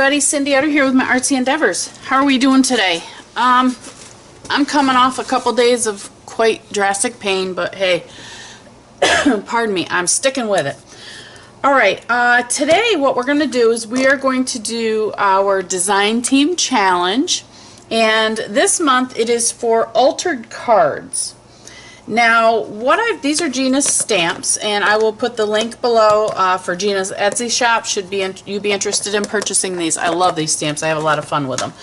everybody, Cindy Utter here with my artsy endeavors. How are we doing today? I'm coming off a couple days of quite drastic pain, but hey, pardon me, I'm sticking with it. Alright, today what we're going to do is we are going to do our design team challenge, and this month it is for altered cards. Now, these are Gina's stamps, and I will put the link below for Gina's Etsy shop. Should you be interested in purchasing these? I love these stamps. I have a lot of fun with them.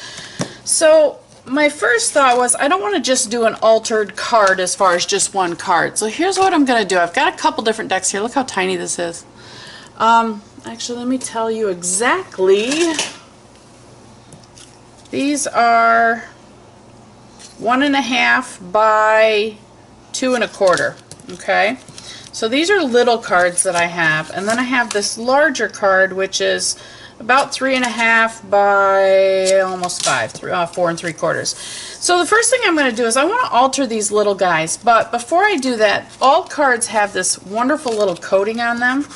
So my first thought was I don't want to just do an altered card as far as just one card. So here's what I'm going to do. I've got a couple different decks here. Look how tiny this is. Actually, let me tell you exactly. These are 1.5 by 2 1/4. Okay, so these are little cards that I have, and then I have this larger card which is about 3.5 by almost 5, 4 3/4. So the first thing I'm going to do is I want to alter these little guys, but before I do that, all cards have this wonderful little coating on them,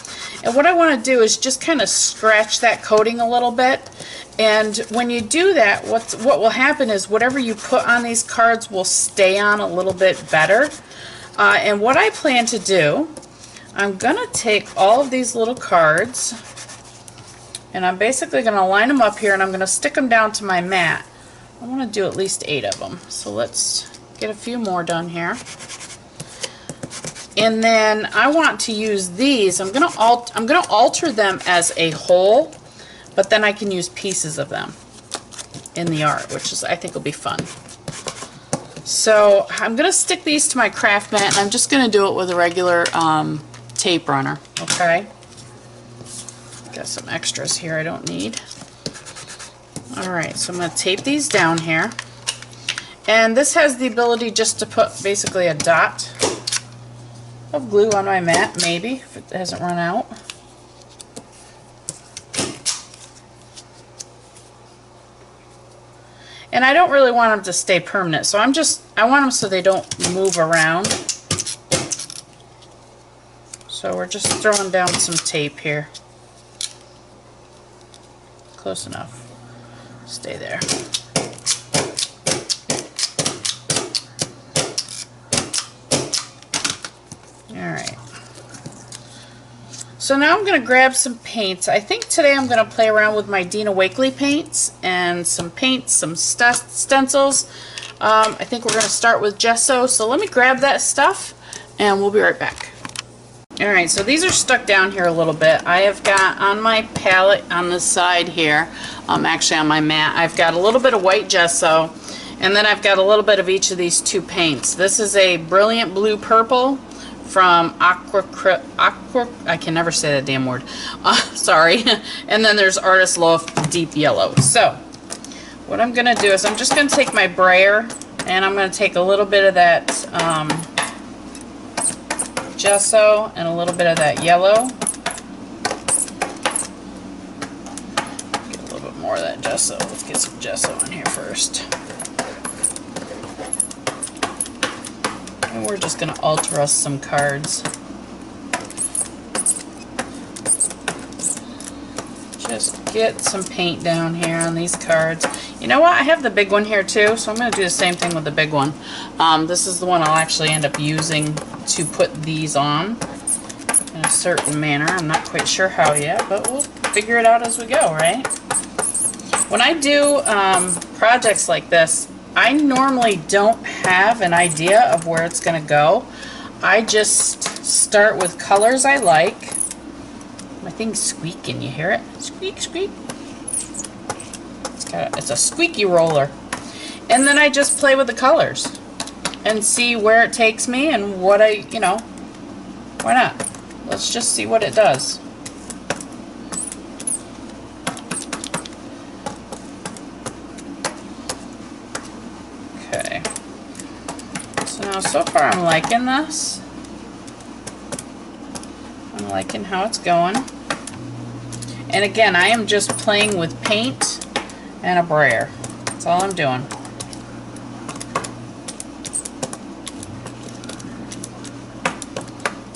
and what I want to do is just kind of scratch that coating a little bit. And when you do that, what will happen is whatever you put on these cards will stay on a little bit better. And what I plan to do, I'm going to take all of these little cards, and I'm basically going to line them up here, and I'm going to stick them down to my mat. I want to do at least 8 of them. So let's get a few more done here. And then I want to use these. I'm going to alter them as a whole, but then I can use pieces of them in the art, which is, I think, will be fun. So I'm going to stick these to my craft mat, and I'm just going to do it with a regular tape runner. Okay. Got some extras here I don't need. Alright, so I'm going to tape these down here. And this has the ability just to put basically a dot of glue on my mat, maybe, if it hasn't run out. And I don't really want them to stay permanent, so I want them so they don't move around. So we're just throwing down some tape here. Close enough. Stay there. Alright. So now I'm going to grab some paints. I think today I'm going to play around with my Dina Wakley paints and some paints, some stencils. I think we're going to start with gesso. So let me grab that stuff and we'll be right back. Alright, so these are stuck down here a little bit. I have got on my palette on the side here, actually on my mat, I've got a little bit of white gesso, and then I've got a little bit of each of these two paints. This is a Brilliant Blue Purple from I can never say that damn word. Sorry. And then there's Artist Loaf Deep Yellow. So what I'm going to do is I'm just going to take my brayer, and I'm going to take a little bit of that gesso and a little bit of that yellow. Get a little bit more of that gesso. Let's get some gesso in here first. And we're just going to alter us some cards. Just get some paint down here on these cards. You know what? I have the big one here too, so I'm going to do the same thing with the big one. This is the one I'll actually end up using to put these on in a certain manner. I'm not quite sure how yet, but we'll figure it out as we go, right? When I do projects like this, I normally don't have an idea of where it's going to go. I just start with colors I like. My thing's squeaking, you hear it? Squeak, squeak. It's a squeaky roller. And then I just play with the colors and see where it takes me and what why not? Let's just see what it does. Okay. So far I'm liking this. I'm liking how it's going. And again, I am just playing with paint and a brayer. That's all I'm doing.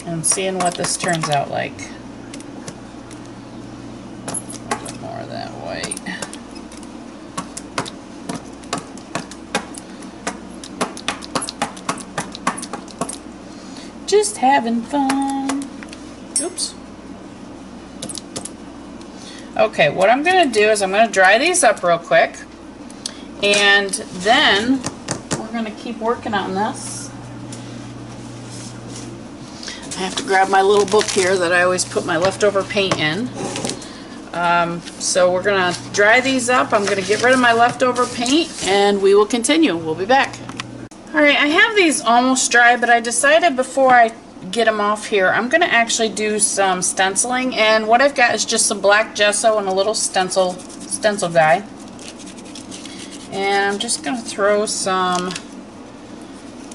And seeing what this turns out like. A little bit more of that white. just having fun. Oops. Okay, what I'm going to do is I'm going to dry these up real quick, and then we're going to keep working on this. I have to grab my little book here that I always put my leftover paint in. So we're going to dry these up. I'm going to get rid of my leftover paint, and we will continue. We'll be back. Alright, I have these almost dry, but I decided before I get them off here, I'm going to actually do some stenciling, and what I've got is just some black gesso and a little stencil guy. And I'm just going to throw some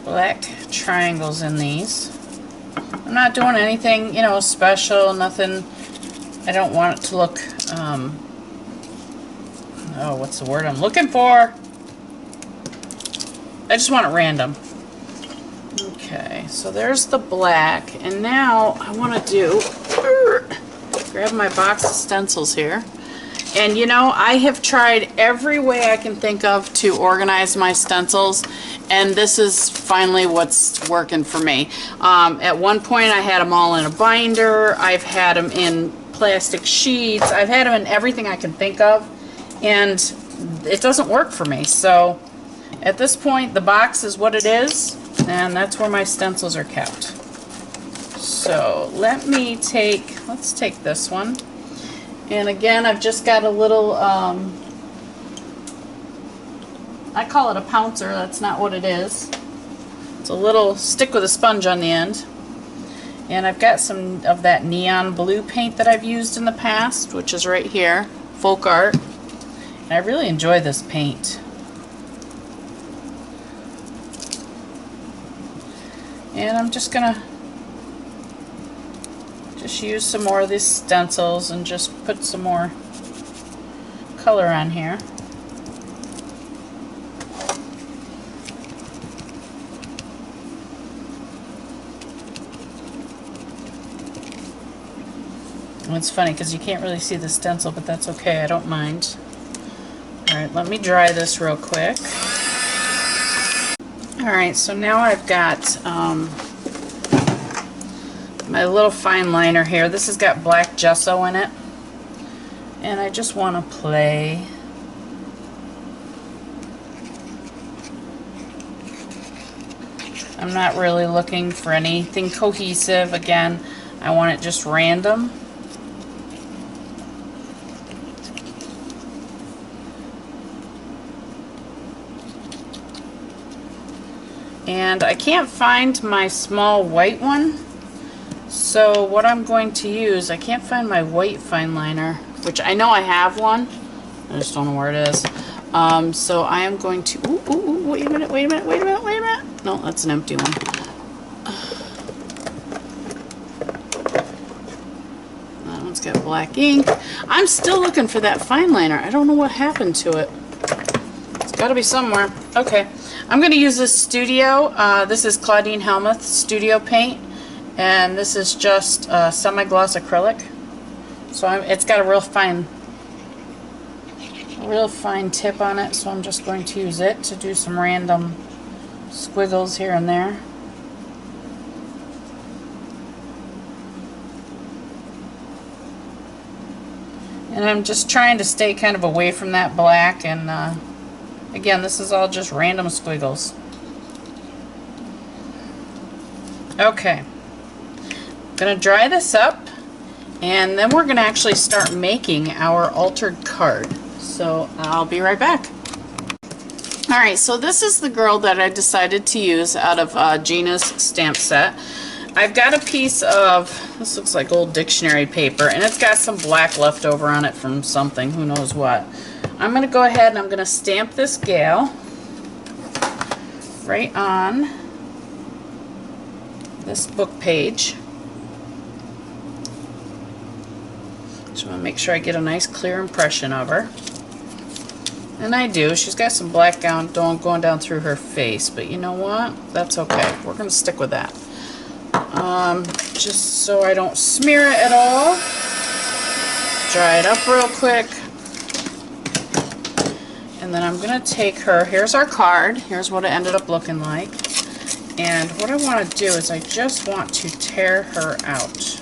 black triangles in these. I'm not doing anything, you know, special, nothing. I don't want it to look, oh, what's the word I'm looking for? I just want it random. Okay, so there's the black, and now I want to do, grab my box of stencils here. And you know, I have tried every way I can think of to organize my stencils, and this is finally what's working for me. At one point I had them all in a binder, I've had them in plastic sheets, I've had them in everything I can think of, and it doesn't work for me. So at this point the box is what it is, and that's where my stencils are kept. So let's take this one. And again, I've just got a little, I call it a pouncer, that's not what it is. It's a little stick with a sponge on the end. And I've got some of that neon blue paint that I've used in the past, which is right here, Folk Art. And I really enjoy this paint. And I'm just gonna use some more of these stencils and just put some more color on here. And it's funny because you can't really see the stencil, but that's okay, I don't mind. Alright, let me dry this real quick. Alright, so now I've got my little fine liner here. This has got black gesso in it, and I just want to play. I'm not really looking for anything cohesive. Again, I want it just random. And I can't find my small white one. So what I'm going to use, I can't find my white fine liner, which I know I have one. I just don't know where it is. So I am going to, wait a minute. No, that's an empty one. That one's got black ink. I'm still looking for that fine liner. I don't know what happened to it. It's got to be somewhere. Okay, I'm going to use this Studio. This is Claudine Helmuth Studio Paint. And this is just semi-gloss acrylic, so it's got a real fine tip on it. So I'm just going to use it to do some random squiggles here and there. And I'm just trying to stay kind of away from that black. And again, this is all just random squiggles. Okay. Going to dry this up, and then we're going to actually start making our altered card. So I'll be right back. Alright, so this is the girl that I decided to use out of Gina's stamp set. I've got a piece of, this looks like old dictionary paper, and it's got some black left over on it from something, who knows what. I'm going to go ahead and I'm going to stamp this gal right on this book page. Just want to make sure I get a nice clear impression of her. And I do. She's got some black going down through her face, but you know what? That's okay. We're going to stick with that. Just so I don't smear it at all. Dry it up real quick. And then I'm going to take her, here's our card. Here's what it ended up looking like. And what I want to do is I just want to tear her out.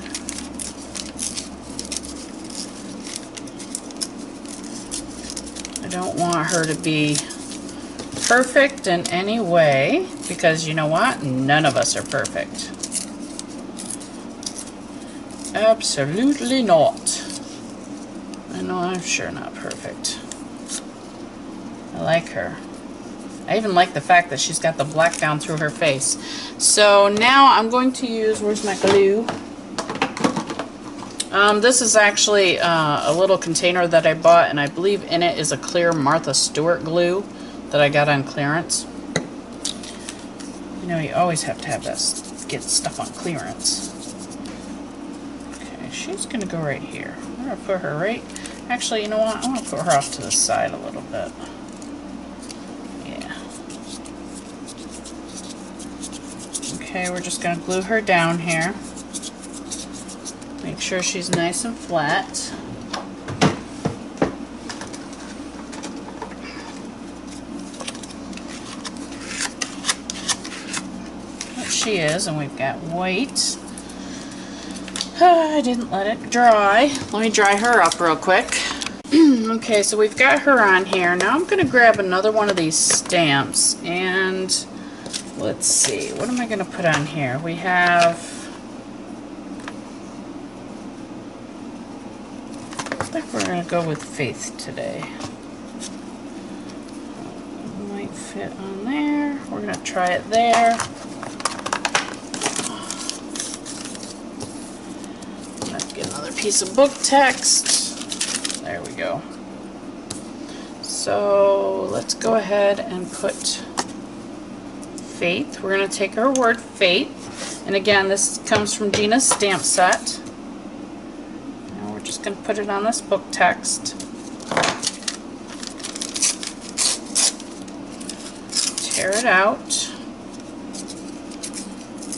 I don't want her to be perfect in any way, because you know what? None of us are perfect. Absolutely not. I know I'm sure not perfect. I like her. I even like the fact that she's got the black down through her face. So now I'm going to use, where's my glue? This is actually a little container that I bought, and I believe in it is a clear Martha Stewart glue that I got on clearance. You know, you always have to have that, get stuff on clearance. Okay, she's going to go right here. I'm going to put her right, actually, you know what? I'm going to put her off to the side a little bit. Yeah. Okay, we're just going to glue her down here. Make sure she's nice and flat. She is, and we've got white. I didn't let it dry. Let me dry her up real quick. Okay, so we've got her on here. Now I'm going to grab another one of these stamps, and let's see, what am I going to put on here? We have, I think we're going to go with Faith today. Might fit on there. We're going to try it there. Another piece of book text. There we go. So let's go ahead and put Faith. We're going to take our word Faith. And again, this comes from Gina's stamp set. Now we're just going to put it on this book text. Tear it out.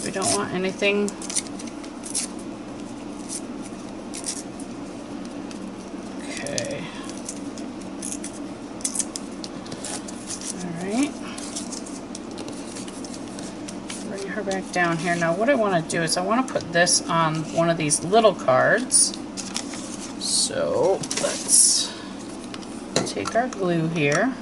We don't want anything . Back down here. Now what I want to do is I want to put this on one of these little cards. So let's take our glue here.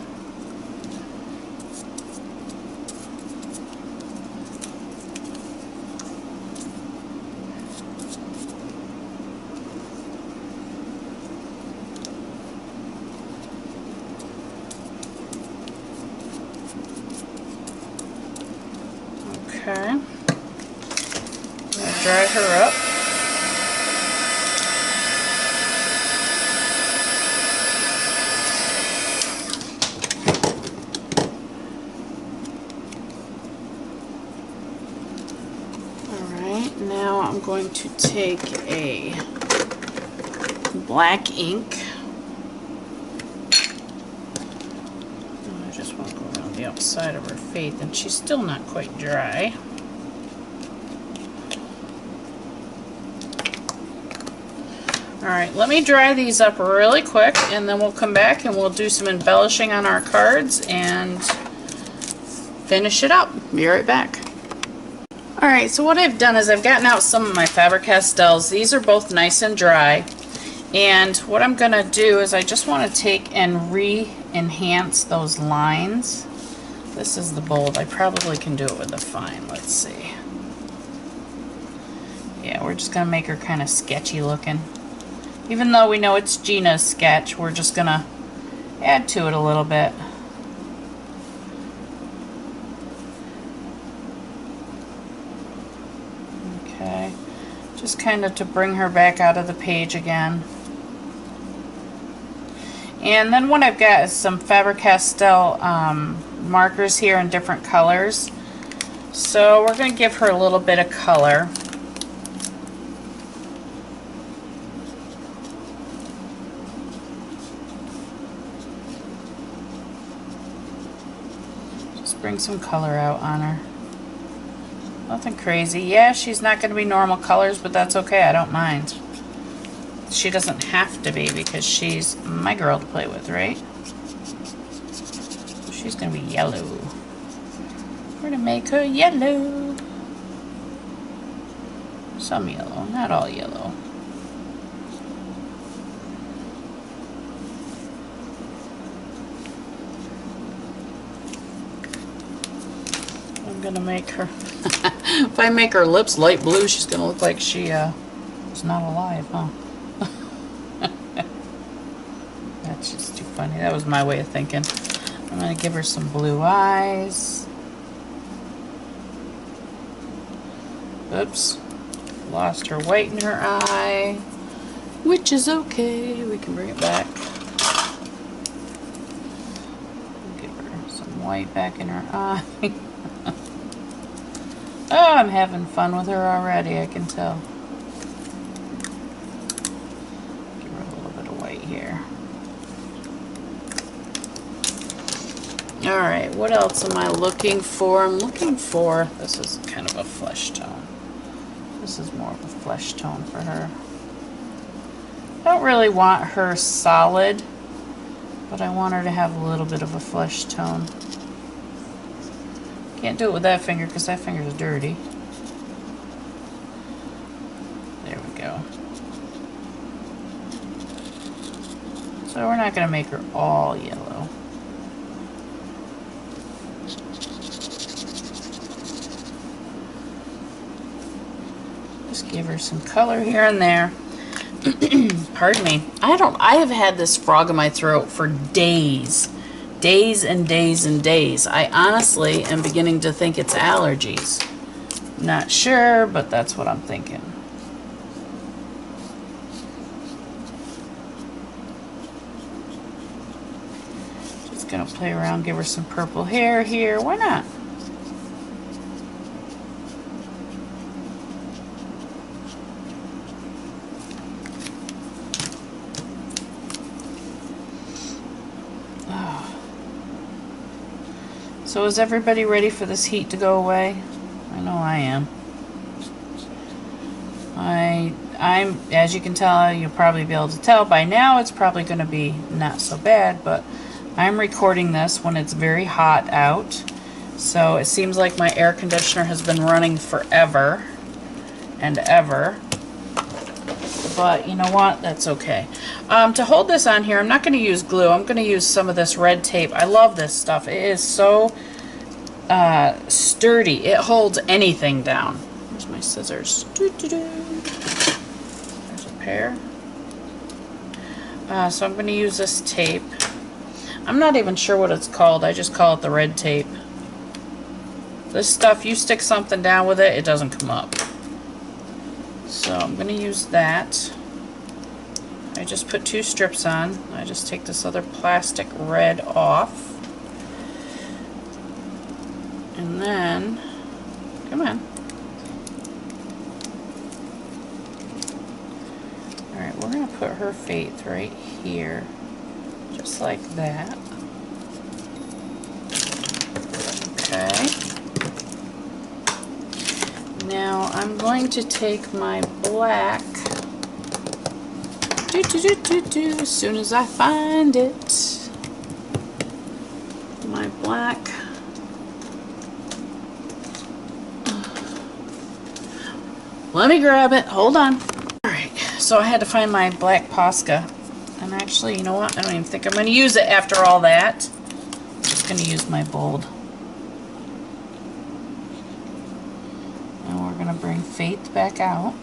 Okay, I'm going to dry her up. Alright, now I'm going to take a black ink. I just want to go around the outside of her Faith, and she's still not quite dry. Alright, let me dry these up really quick, and then we'll come back and we'll do some embellishing on our cards and finish it up. Be right back. Alright, so what I've done is I've gotten out some of my Faber-Castells. These are both nice and dry. And what I'm going to do is I just want to take and re-enhance those lines. This is the bold. I probably can do it with the fine. Let's see. Yeah, we're just going to make her kind of sketchy looking. Even though we know it's Gina's sketch, we're just going to add to it a little bit. Okay, just kind of to bring her back out of the page again. And then what I've got is some Faber-Castell markers here in different colors. So we're going to give her a little bit of color. Just bring some color out on her. Nothing crazy. Yeah, she's not going to be normal colors, but that's okay. I don't mind. She doesn't have to be because she's my girl to play with, right? She's going to be yellow. We're gonna make her yellow. Some yellow, not all yellow. I'm gonna make her, if I make her lips light blue, she's gonna look like she is not alive, huh? That's just too funny. That was my way of thinking. I'm gonna give her some blue eyes. Oops. Lost her white in her eye, which is okay. We can bring it back. Give her some white back in her eye. Oh, I'm having fun with her already, I can tell. Give her a little bit of white here. Alright, what else am I looking for? I'm looking for, this is kind of a flesh tone. This is more of a flesh tone for her. I don't really want her solid, but I want her to have a little bit of a flesh tone. Can't do it with that finger because that finger is dirty. There we go. So we're not going to make her all yellow. Just give her some color here and there. Pardon me. I have had this frog in my throat for days. Days and days and days. I honestly am beginning to think it's allergies. Not sure, but that's what I'm thinking. Just gonna play around, give her some purple hair here. Why not? So is everybody ready for this heat to go away? I know I am. I'm, as you can tell, you'll probably be able to tell by now, it's probably going to be not so bad, but I'm recording this when it's very hot out. So it seems like my air conditioner has been running forever and ever. But you know what? That's okay. To hold this on here, I'm not going to use glue. I'm going to use some of this red tape. I love this stuff. It is so sturdy. It holds anything down. Where's my scissors? There's a pair. So I'm going to use this tape. I'm not even sure what it's called. I just call it the red tape. This stuff, you stick something down with it, it doesn't come up. So I'm going to use that. I just put 2 strips on. I just take this other plastic red off. And then, come on. Alright, we're going to put her Faith right here. Just like that. Okay. Now I'm going to take my black, as soon as I find it, my black, let me grab it, hold on. Alright, so I had to find my black Posca, and actually, you know what, I don't even think I'm going to use it after all that. I'm just going to use my bold. We're going to bring Faith back out.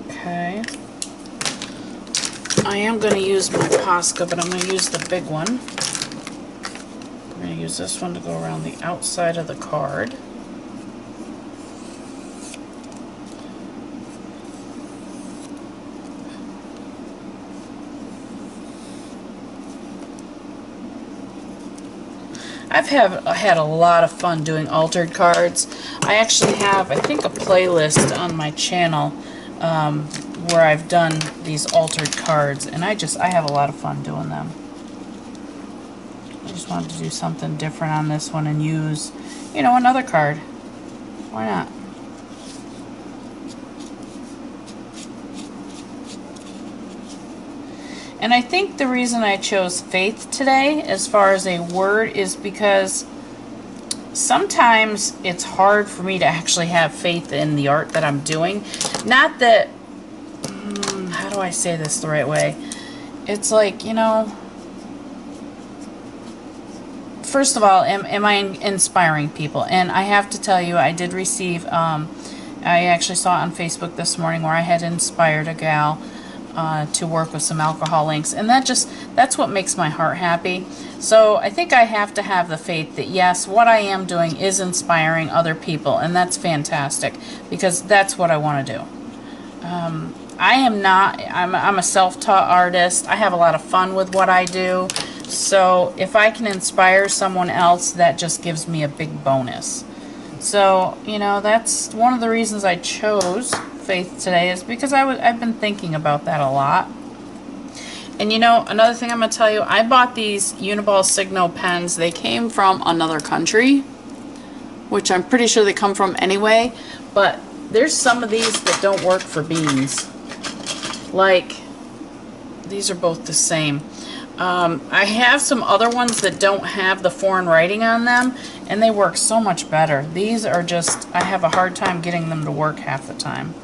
Okay. I am going to use my Posca, but I'm going to use the big one. I'm going to use this one to go around the outside of the card. I've had a lot of fun doing altered cards. I actually have, I think, a playlist on my channel where I've done these altered cards, and I have a lot of fun doing them. I just wanted to do something different on this one and use, you know, another card. Why not? And I think the reason I chose Faith today as far as a word is because sometimes it's hard for me to actually have faith in the art that I'm doing. Not that, how do I say this the right way? It's like, you know, first of all, am I inspiring people? And I have to tell you, I did receive, I actually saw it on Facebook this morning where I had inspired a gal to work with some alcohol inks, and that's what makes my heart happy. So I think I have to have the faith that yes, what I am doing is inspiring other people, and that's fantastic because that's what I want to do. I'm a self-taught artist. I have a lot of fun with what I do, so if I can inspire someone else, that just gives me a big bonus. So, you know, that's one of the reasons I chose Faith today, is because I've been thinking about that a lot. And you know, another thing I'm going to tell you, I bought these Uniball Signo pens. They came from another country, which I'm pretty sure they come from anyway, but there's some of these that don't work for beans. Like, these are both the same. I have some other ones that don't have the foreign writing on them, and they work so much better. These are just, I have a hard time getting them to work half the time.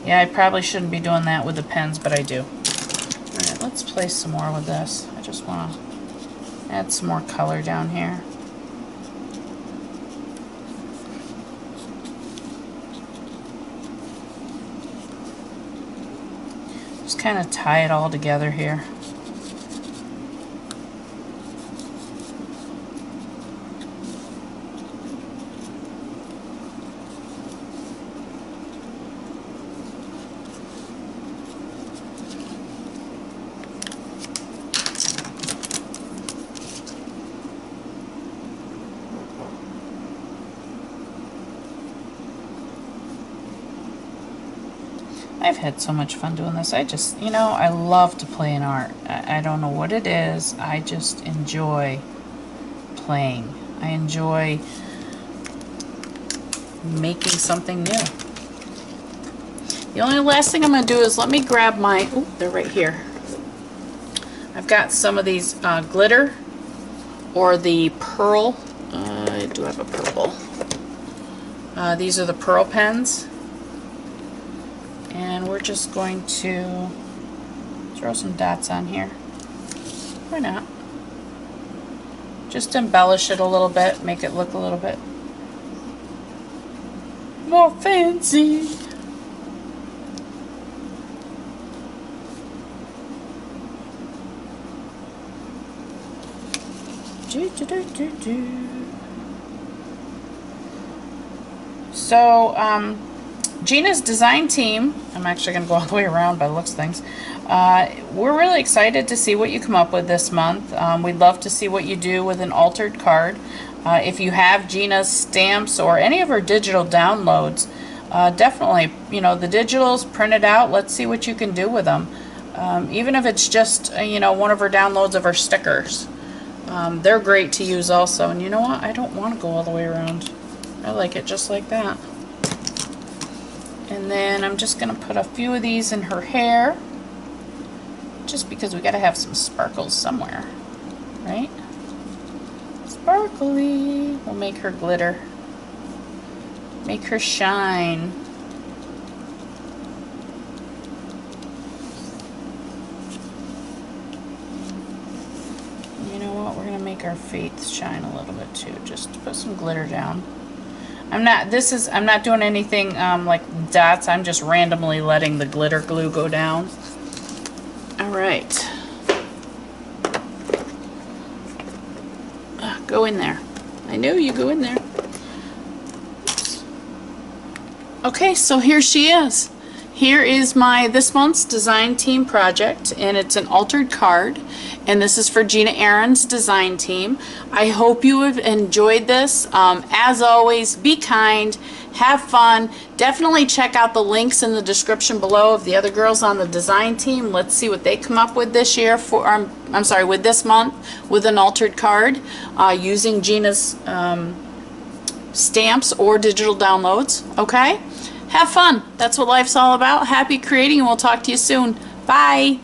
Yeah, I probably shouldn't be doing that with the pens, but I do. Alright, let's play some more with this. I just want to add some more color down here. Just kind of tie it all together here. I've had so much fun doing this. I just, you know, I love to play in art. I don't know what it is. I just enjoy playing. I enjoy making something new. The only last thing I'm going to do is let me grab my, oh, they're right here. I've got some of these glitter or the pearl. I do have a purple. These are the pearl pens. And we're just going to throw some dots on here. Why not? Just embellish it a little bit, make it look a little bit more fancy. So, Gina's design team, I'm actually going to go all the way around by the looks of things, we're really excited to see what you come up with this month. We'd love to see what you do with an altered card. If you have Gina's stamps or any of her digital downloads, definitely, you know, the digitals, print it out, let's see what you can do with them. Even if it's just, you know, one of her downloads of her stickers. They're great to use also. And you know what? I don't want to go all the way around. I like it just like that. And then I'm just going to put a few of these in her hair, just because we got to have some sparkles somewhere, right? Sparkly. We'll make her glitter. Make her shine. You know what? We're going to make our faith shine a little bit too. Just put some glitter down. I'm not doing anything like dots. I'm just randomly letting the glitter glue go down. All right. Go in there. I knew you go in there. Oops. Okay, so here she is. Here is my this month's design team project, and it's an altered card, and this is for Gina Aaron's design team. I hope you have enjoyed this. As always, be kind, Have fun. Definitely check out the links in the description below of the other girls on the design team. Let's see what they come up with this year for, I'm sorry, with this month with an altered card using Gina's stamps or digital downloads. Okay? Have fun. That's what life's all about. Happy creating, and we'll talk to you soon. Bye.